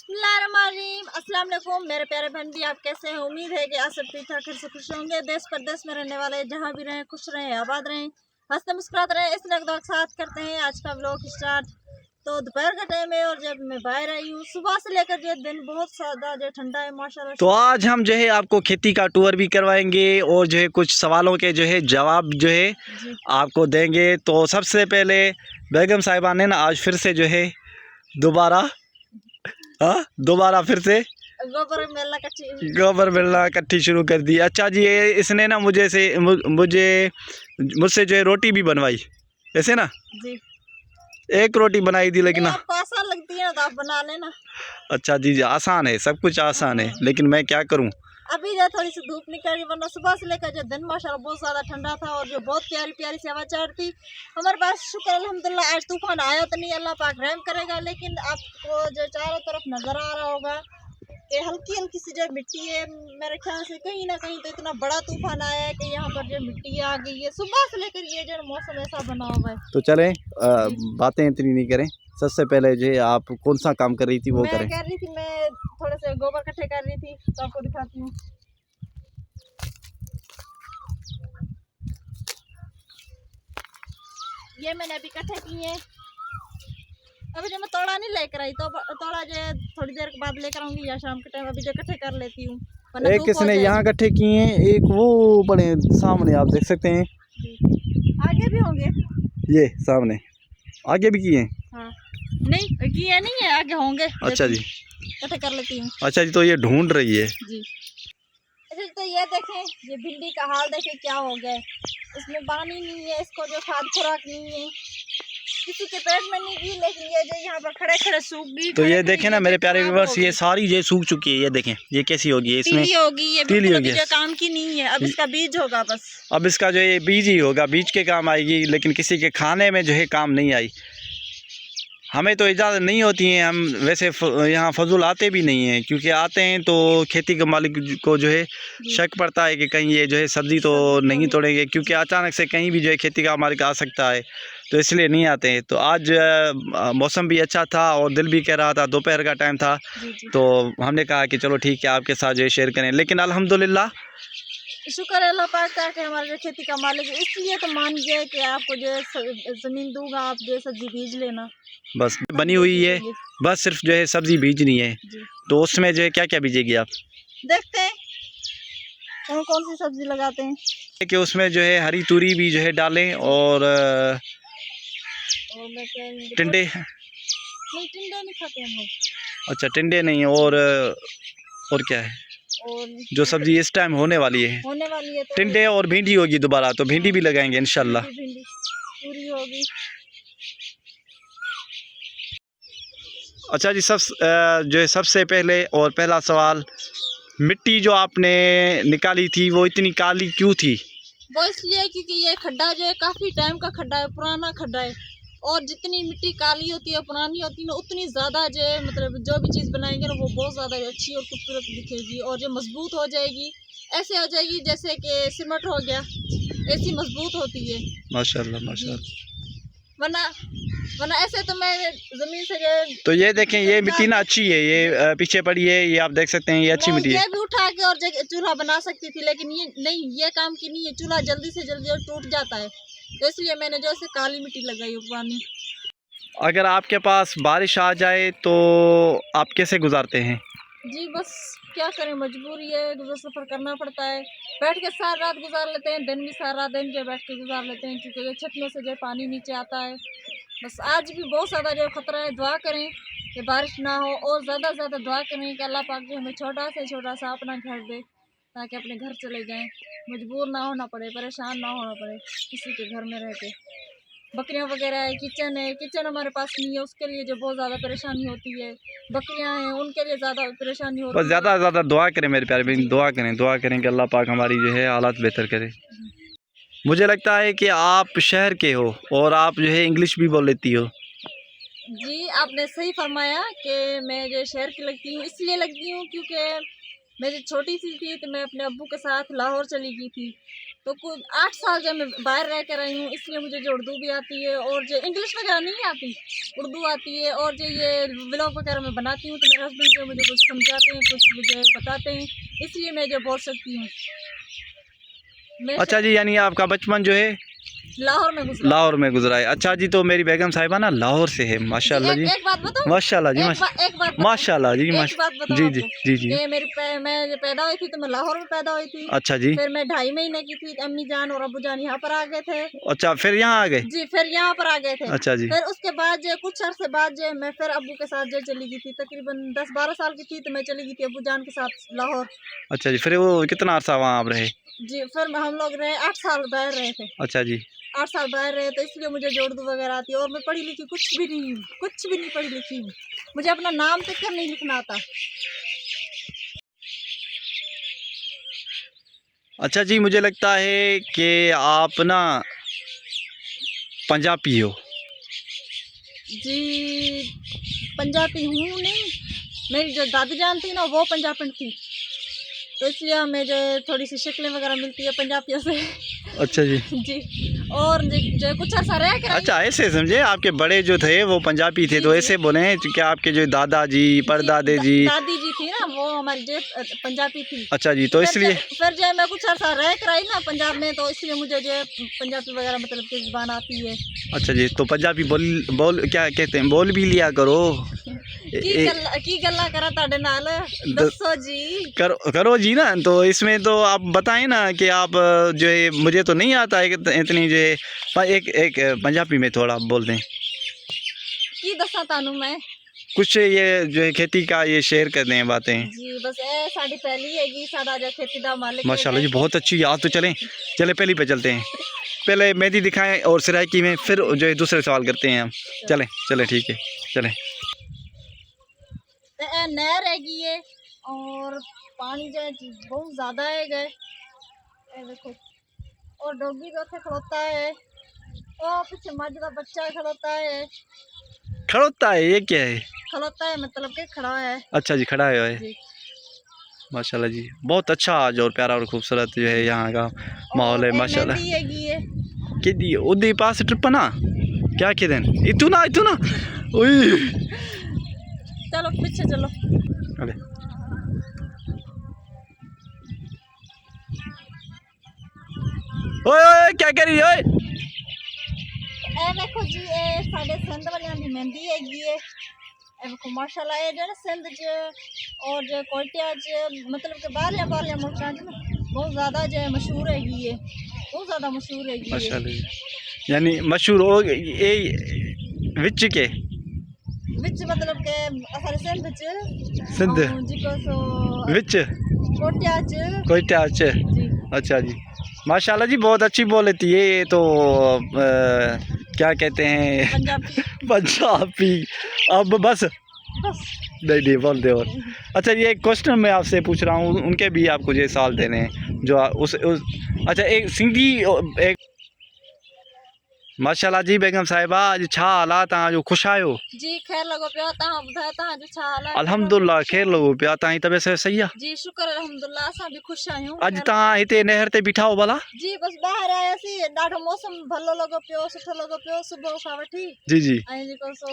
बिस्मिल्लाहिर्रहमानिर्रहीम, अस्सलाम वालेकुम मेरे प्यारे बहन भी। आप कैसे हैं? उम्मीद है कि आप सब ठीक ठाक से खुश होंगे। देश परदेश में रहने वाले जहाँ भी रहें खुश रहें, आबाद रहें, हंसते मुस्कुराते रहें। इस नकदों के साथ करते हैं आज का व्लॉग स्टार्ट। तो दोपहर का टाइम है और जब मैं बाहर आई हूँ सुबह से लेकर जो दिन बहुत ज़्यादा जो ठंडा है माशाल्लाह। तो आज हम जो है आपको खेती का टूर भी करवाएंगे और जो है कुछ सवालों के जो है जवाब जो है आपको देंगे। तो सबसे पहले बेगम साहिबा ने ना आज फिर से जो है दोबारा फिर से गोबर मिलना इकट्ठी शुरू कर दी। अच्छा जी, ये इसने ना मुझसे जो है रोटी भी बनवाई, ऐसे ना जी। एक रोटी बनाई थी लेकिन आपको आसान लगती है ना तो आप बना लेना। अच्छा जी, आसान है, सब कुछ आसान है, लेकिन मैं क्या करूं। अभी जो थोड़ी सी धूप निकल रही, वरना सुबह से लेकर जो दिन माशाल्लाह बहुत ज़्यादा ठंडा था और जो बहुत प्यारी प्यारी सी हवा चढ़ थी हमारे पास। शुक्र अल्हम्दुलिल्लाह आज तूफान आया तो नहीं, अल्लाह पाक रहम करेगा। लेकिन आपको जो चारों तरफ नज़र आ रहा होगा कि हल्की हल्की सी जो मिट्टी है, मेरे ख्याल से कहीं ना कहीं तो इतना बड़ा तूफान आया है कि यहाँ पर जो मिट्टी आ गई है। सुबह से लेकर ये जो मौसम ऐसा बना हुआ है। तो चलें बातें इतनी नहीं करें, सबसे पहले जो है आप कौन सा काम कर रही थी वो करें। मैं कर रही थी, मैं थोड़े से गोबर इकट्ठे कर रही थी तो आपको दिखाती हूँ। ये मैंने अभी इकट्ठे किए हैं। अभी जो मैं तोड़ा नहीं लेकर आई तो तोड़ा जो है थोड़ी देर के बाद लेकर आऊंगी या शाम के टाइम। अभी जो इकट्ठे कर लेती हूँ। एक किसने यहाँ इकट्ठे किए हैं, एक वो बड़े सामने आप देख सकते हैं, आगे भी होंगे, ये सामने आगे भी किए हैं। हाँ। नहीं किए नहीं है, आगे होंगे। अच्छा जी, इकट्ठे कर लेती हूँ। अच्छा जी, तो ये ढूंढ रही है जी। अच्छा तो ये देखें, ये भिंडी का हाल देखें क्या हो गया है। इसमें पानी नहीं है, इसको जो खाद खुराक नहीं है, किसी के पेट में नहीं गई, लेकिन ये जो यहाँ पर खड़े खड़े सूख गई। तो ये देखें ना मेरे प्यारे व्यूअर्स, ये सारी ये सूख चुकी है। ये देखें ये कैसी होगी, इसमें पीली होगी, ये पीली बिल्कुल होगी, जो काम की नहीं है। अब इसका बीज होगा बस। अब इसका जो ये बीज ही होगा, बीज के काम आएगी, लेकिन किसी के खाने में जो है काम नहीं आई। हमें तो इजाज़त नहीं होती है, हम वैसे यहाँ फजूल आते भी नहीं हैं, क्योंकि आते हैं तो खेती के मालिक को जो है शक पड़ता है कि कहीं ये जो है सब्ज़ी तो नहीं तोड़ेंगे, क्योंकि अचानक से कहीं भी जो है खेती का मालिक आ सकता है, तो इसलिए नहीं आते हैं। तो आज मौसम भी अच्छा था और दिल भी कह रहा था, दोपहर का टाइम था, तो हमने कहा कि चलो ठीक है आपके साथ जो है शेयर करें। लेकिन अल्हम्दुलिल्लाह शुक्र है अल्लाह पाक का कि हमारे जो खेती का मालिक है, इसलिए तो मान गया कि आपको जो ज़मीन दूंगा, आप जो सब्जी बीज लेना। बस बनी हुई है, बस सिर्फ जो है सब्ज़ी बीजनी है। तो उसमें जो है क्या क्या बीजेगी आप? देखते हैं कौन कौन सी सब्जी लगाते हैं। कि उसमें जो है हरी तूरी भी जो है डालें और टिंडे नहीं, टिंडे नहीं खाते हम लोग। अच्छा, टिंडे नहीं, और क्या है और जो सब्जी इस टाइम होने वाली है तो टिंडे और भिंडी होगी दोबारा, तो भिंडी भी लगाएंगे इंशाल्लाह। भिंडी पूरी होगी। अच्छा जी, जो है सबसे पहले और पहला सवाल, मिट्टी जो आपने निकाली थी वो इतनी काली क्यों थी? वो इसलिए क्योंकि ये खड्डा जो है काफ़ी टाइम का खड्डा है, पुराना खड्डा है, और जितनी मिट्टी काली होती है पुरानी होती है ना, उतनी ज़्यादा जो है मतलब जो भी चीज़ बनाएंगे ना वो बहुत ज़्यादा अच्छी और खूबसूरत दिखेगी और जो मजबूत हो जाएगी। ऐसे हो जाएगी जैसे कि सीमेंट हो गया, ऐसी मजबूत होती है माशाल्लाह माशाल्लाह। वरना ऐसे तो मैं ज़मीन से जो, तो ये देखें ये मिट्टी ना अच्छी है, ये पीछे पड़ी है, ये आप देख सकते हैं, ये अच्छी मिट्टी है। ये भी उठा के और चूल्हा बना सकती थी, लेकिन ये नहीं, ये काम की नहीं है। चूल्हा जल्दी से जल्दी और टूट जाता है, तो इसलिए मैंने जो ऐसे काली मिट्टी लगाई पुरानी। अगर आपके पास बारिश आ जाए तो आप कैसे गुजारते हैं? जी बस क्या करें, मजबूरी है, गुजर सफ़र करना पड़ता है। बैठ के सारी रात गुजार लेते हैं, दिन भी सारा दिन जो बैठ के गुजार लेते हैं, क्योंकि ये छत में से जो पानी नीचे आता है। बस आज भी बहुत ज़्यादा जो ख़तरा है, दुआ करें कि बारिश ना हो और ज़्यादा से ज़्यादा दुआ करें कि अल्लाह पाक जो हमें छोटा से छोटा सा अपना घर दे, ताकि अपने घर चले जाएं, मजबूर ना होना पड़े, परेशान ना होना पड़े किसी के घर में रह के। बकरियां वगैरह है, किचन हमारे पास नहीं है, उसके लिए जो बहुत ज़्यादा परेशानी होती है। बकरियां हैं उनके लिए ज़्यादा परेशानी होती है। बस ज़्यादा से ज़्यादा दुआ करें मेरे प्यारे बहन, दुआ करें कि अल्लाह पाक हमारी जो है हालात बेहतर करे। मुझे लगता है कि आप शहर के हो और आप जो है इंग्लिश भी बोल लेती हो। जी आपने सही फरमाया कि मैं जो शहर की लगती हूँ, इसलिए लगती हूँ क्योंकि मैं जब छोटी सी थी तो मैं अपने अब्बू के साथ लाहौर चली गई थी। तो कुछ 8 साल जब मैं बाहर रह कर रही हूँ, इसलिए मुझे जो उर्दू भी आती है और जो इंग्लिश वगैरह नहीं आती, उर्दू आती है। और जो ये व्लॉग वगैरह मैं बनाती हूँ तो मेरे हस्बैंड जो मुझे कुछ समझाते हैं, कुछ मुझे बताते हैं, इसलिए मैं जो बोल सकती हूँ। मैं अच्छा जी, यानी आपका बचपन जो है लाहौर में गुजरा। लाहौर में गुजरा है। अच्छा जी, तो मेरी बेगम साहिबा ना लाहौर से है। माशाल्लाह जी, एक बात बताऊं, माशाल्लाह जी, एक बात माशाल्लाह जी, एक बात बताऊं जी जी आपको। जी जी। ये मैं जब पैदा हुई थी तो मैं लाहौर में पैदा हुई थी। अच्छा जी, फिर मैं 2.5 महीने की थी, अम्मी जान और अब्बू जान यहाँ पर आ गए थे। अच्छा फिर यहाँ आ गए। जी, फिर यहाँ पर आ गए थे। अच्छा जी, फिर उसके बाद जो कुछ अरसे बाद जो मैं फिर अब्बू के साथ जो चली गई थी, तकरीबन 10-12 साल की थी तो मैं चली गई थी अब्बू जान के साथ लाहौर। अच्छा जी, फिर वो कितना अरसा वहाँ आप रहे? जी, फिर हम लोग रहे 8 साल बाहर रहे थे। अच्छा जी, 8 साल बाहर रहे तो इसलिए मुझे जो उर्दू वगैरह आती है। और मैं पढ़ी लिखी कुछ भी नहीं हूँ, कुछ भी नहीं पढ़ी लिखी हूँ। मुझे अपना नाम तक कर नहीं लिखना आता। अच्छा जी, मुझे लगता है कि आप ना पंजाबी हो। जी, पंजाबी हूँ नहीं, मेरी जो दादी जान थी ना वो पंजाबी थी, तो इसलिए हमें जो थोड़ी सी शक्लें वगैरह मिलती है पंजाबियों से। अच्छा जी, जी, और जो कुछ ऐसा रह कर अच्छा ऐसे समझे आपके बड़े जो थे वो पंजाबी थे, जी, तो जी। ऐसे बोले कि आपके जो दादाजी परदादे जी। दादी जी थी ना वो हमारी जो पंजाबी थी। अच्छा जी, तो इसलिए फिर जो मैं कुछ ऐसा रह कर आई ना पंजाब में, तो इसलिए मुझे जो पंजाबी वगैरह मतलब की जुबान आती है। अच्छा जी, तो पंजाबी बोल क्या कहते हैं, बोल भी लिया करो। की गल्ला करा ताड़े नाल, दसो जी। करो जी ना। तो इसमें तो आप बताएं ना कि आप जो है, मुझे तो नहीं आता है इतनी जो है, एक पंजाबी में थोड़ा बोल दें। की दसा तानू मैं कुछ ये जो है खेती का ये शेयर कर दें बातें। जी, बस ए साड़ी पहली हैगी, साड़ा जो खेती दा मालिक माशाल्लाह जी, बहुत अच्छी याद। तो चलें पहली पे चलते हैं। पहले मेहंदी दिखाएं और सिराइकी में, फिर जो है दूसरे सवाल करते हैं हम। चलें ठीक है, चलें। ए नहर हैगी है और पानी जो है बहुत ज़्यादा है गए, ए देखो। और डॉगी जो थे खड़ोता है, और पीछे मझ का बच्चा खड़ोता है। खड़ोता है, ये क्या है? खड़ोता है मतलब के खड़ा है। अच्छा जी, खड़ा है। जी। माशाल्लाह जी, बहुत अच्छा आज और प्यारा और खूबसूरत जो है यहाँ का माहौल है। माशाल्लाह मेहंदी हैगी है। कि उदी पास ट्रिप ना क्या कहते इतू ना ओए चलो पीछे चलो। अरे ओए क्या करी ओए? ए देखो जी, ए साडे सिंध वालियां दी मेहंदी हैगी है। ए देखो माशाल्लाह, ए जो ना सिंध च और जो कोयटिया च मतलब के बाहर मुल्कां च ना बहुत ज़्यादा जो है मशहूर हैगी है, बहुत ज़्यादा मशहूर हैगी है। माशाल्लाह जी, यानी मशहूर हो ये विच के विच मतलब के असारे सिंध च सिंध जिको सो विच कोयटिया च। कोयटा च। जी। अच्छा जी, माशाल्लाह जी, बहुत अच्छी बोल लेती है ये तो। क्या कहते हैं पंजाबी। पंजाबी। अब बस नहीं बोल दे और। अच्छा, ये एक क्वेश्चन मैं आपसे पूछ रहा हूँ, उनके भी आपको ये सवाल देने हैं जो उस अच्छा एक सिंधी एक। माशाल्लाह जी, बेगम साहिबा अज छा हालात तव्हां जो ख़ुशि आहियो? जी खैर लॻो पियो, तव्हां ॿुधायो तव्हां जो छा हाल आहे? अल्हम्दुलिल्लाह ख़ैर लॻो पिया। तव्हांजी तबियत सही आहे? जी शुक्र अल्हम्दुलिल्लाह, असां बि ख़ुशि आहियूं। अॼु तव्हां हिते नहर ते बीठा हो भला? जी बस ॿाहिरि आयासीं, ॾाढो मौसम भलो लॻो पियो, सुठो लॻो पियो सुबुह खां वठी। जी जी। ऐं जेको सो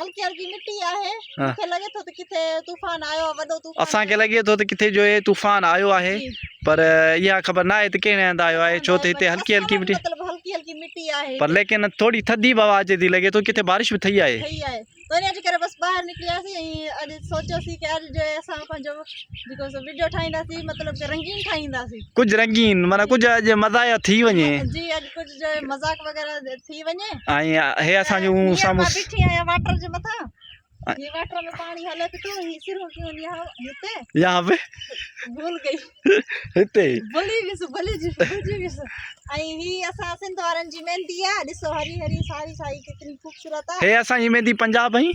हल्की हल्की मिटी आहे, हाँ। मूंखे लॻे थो त किथे तूफ़ान आयो आहे, वॾो तूफ़ान। असांखे लॻे थो त किथे जो है तूफ़ान आयो आहे, जी। पर इहा ख़बर न आहे त कहिड़े हंधि आयो आहे, छो त हिते हल्की हल्की मिटी, मतलब हल्की हल्की मिटी आहे पर लेकिन थोड़ी थधी हवा अचे थी, लॻे थो किथे बारिश भी थी आहे। सही आहे। तो इन जे करे बस ॿाहिरि निकिरियासीं ऐं अॼु सोचियोसीं कि अॼु जो आहे असां पंहिंजो जेको सो वीडियो ठाहींदासीं, मतलब कि रंगीन ठाहींदासीं। कुछ रंगीन माना कुछ अॼु मज़ा थी वञे। जी अॼु कुछ जो आहे मज़ाक वग़ैरह थी वञे। ऐं हे असांजो साम्हूं मां बीठी आहियां वाटर जे मथां, ये वाटर में पानी हले पियो, ही सिरो क्यों यहाँ हिते यहाँ पे भूल गई हिते भुलिजी वियुसि। ऐं ही असां सिंध वारनि जी मेहंदी आहे, ॾिसो हरी हरी साई साई केतिरी ख़ूबसूरत आहे। हे असांजी मेहंदी पंजाब ही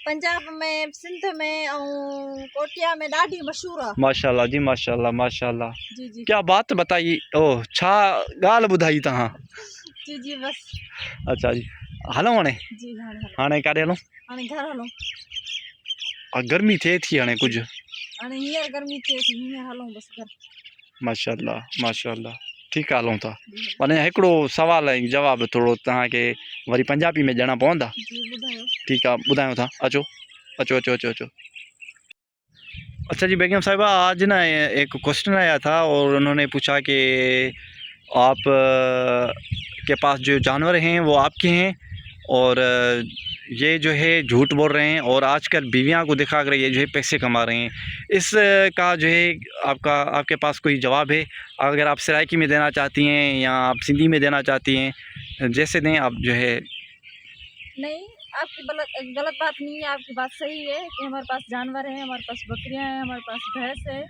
पंजाब में, सिंध में और कोटिया में ॾाढी मशहूर आहे। माशाल्लाह जी, माशाल्लाह माशाल्लाह। जी जी क्या बात बताई। ओ छा ॻाल्हि ॿुधाई तव्हां। जी जी बस। अच्छा जी, हलूं हाणे जी हाणे काॾे हलूं? हाणे घर हलूं। गर्मी थिए थी हाणे कुझु। हाणे हींअर गर्मी थिए थी, हींअर हलूं बस घर। माशाल्लाह माशाल्लाह। ठीकु आहे हलूं था। माने हिकिड़ो सवाल ऐं जवाबु थोरो तव्हांखे वरी पंजाबी में ॾियणा पवंदा। जी ॿुधायो। ठीकु आहे ॿुधायूं था। अचो अचो अचो अचो अचो। अच्छा जी बेगम साहिबा, आज ना एक क्वेश्चन आया था और उन्होंने पूछा कि आप के पास जो जानवर हैं वो आपके हैं और ये जो है झूठ बोल रहे हैं और आजकल बीवियां को दिखा कर ये जो है पैसे कमा रहे हैं। इस का जो है आपके पास कोई जवाब है? अगर आप सराइकी में देना चाहती हैं या आप सिंधी में देना चाहती हैं, जैसे दें आप जो है। नहीं, आपकी गलत बात नहीं है, आपकी बात सही है कि हमारे पास जानवर हैं, हमारे पास बकरियां हैं, हमारे पास भैंस है,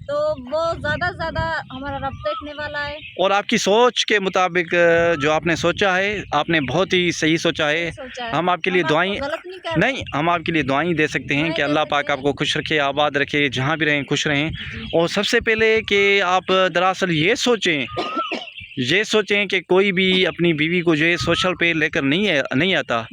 तो वो ज़्यादा से ज़्यादा हमारा रब देखने वाला है। और आपकी सोच के मुताबिक जो आपने सोचा है, आपने बहुत ही सही सोचा है। हम आपके लिए दुआएं नहीं, हम आपके लिए दुआएं दे सकते हैं कि अल्लाह पाक आपको खुश रखे, आबाद रखे, जहाँ भी रहें खुश रहें। और सबसे पहले कि आप दरअसल ये सोचें कि कोई भी अपनी बीवी को जो है सोशल पे लेकर नहीं आता।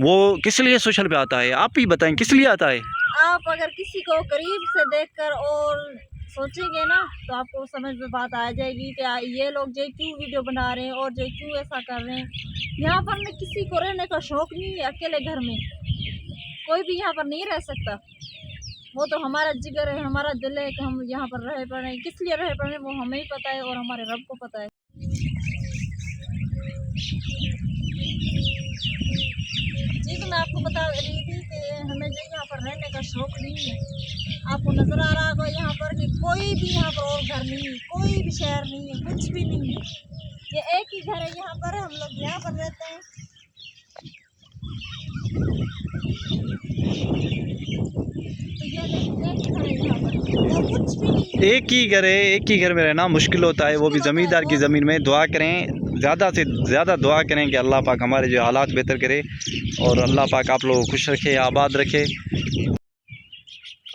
वो किस लिए सोशल पे आता है, आप ही बताएं किस लिए आता है? आप अगर किसी को करीब से देखकर और सोचेंगे ना तो आपको समझ में बात आ जाएगी कि ये लोग जो क्यों वीडियो बना रहे हैं और जो क्यों ऐसा कर रहे हैं। यहाँ पर ना किसी को रहने का शौक नहीं है, अकेले घर में कोई भी यहाँ पर नहीं रह सकता। वो तो हमारा जिगर है, हमारा दिल है कि हम यहाँ पर रह पड़े। किस लिए रह पड़े वो हमें ही पता है और हमारे रब को पता है। जी तो मैं आपको बता रही थी कि हमें जो यहाँ पर रहने का शौक नहीं है। आपको नज़र आ रहा होगा यहाँ पर कि कोई भी यहाँ पर और घर नहीं है, कोई भी शहर नहीं है, कुछ भी नहीं है। ये एक ही घर है यहाँ पर, हम लोग यहाँ पर रहते हैं। तो ये एक ही घर है यहाँ पर और कुछ भी नहीं है। एक ही घर में रहना मुश्किल होता है, वो भी ज़मींदार की ज़मीन में। दुआ करें, ज़्यादा से ज़्यादा दुआ करें कि अल्लाह पाक हमारे जो हालात बेहतर करे और अल्लाह पाक आप लोगों को खुश रखे, आबाद रखे।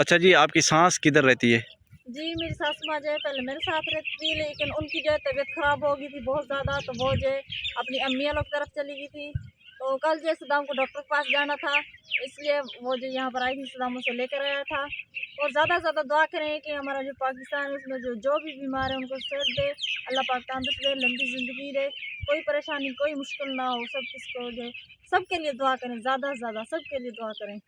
अच्छा जी, आपकी सांस किधर रहती है? जी मेरी सास माँ जो है पहले मेरे साथ रहती थी, लेकिन उनकी जो है तबीयत ख़राब हो गई थी बहुत ज़्यादा, तो वो जो है अपनी अम्मियाँ लोग तरफ चली गई थी। तो कल जो है सदाम को डॉक्टर के पास जाना था, इसलिए वो जो यहाँ पर आई थी, सदाम उसे लेकर आया था। और ज़्यादा से ज़्यादा दुआ करें कि हमारा जो पाकिस्तान है उसमें जो भी बीमार है उनको सेहत दे, अल्लाह पाक तंदुरुस्त दे, लंबी ज़िंदगी दे, कोई परेशानी कोई मुश्किल ना हो, सब किसको जो सबके लिए दुआ करें, ज़्यादा से ज़्यादा सबके लिए दुआ करें।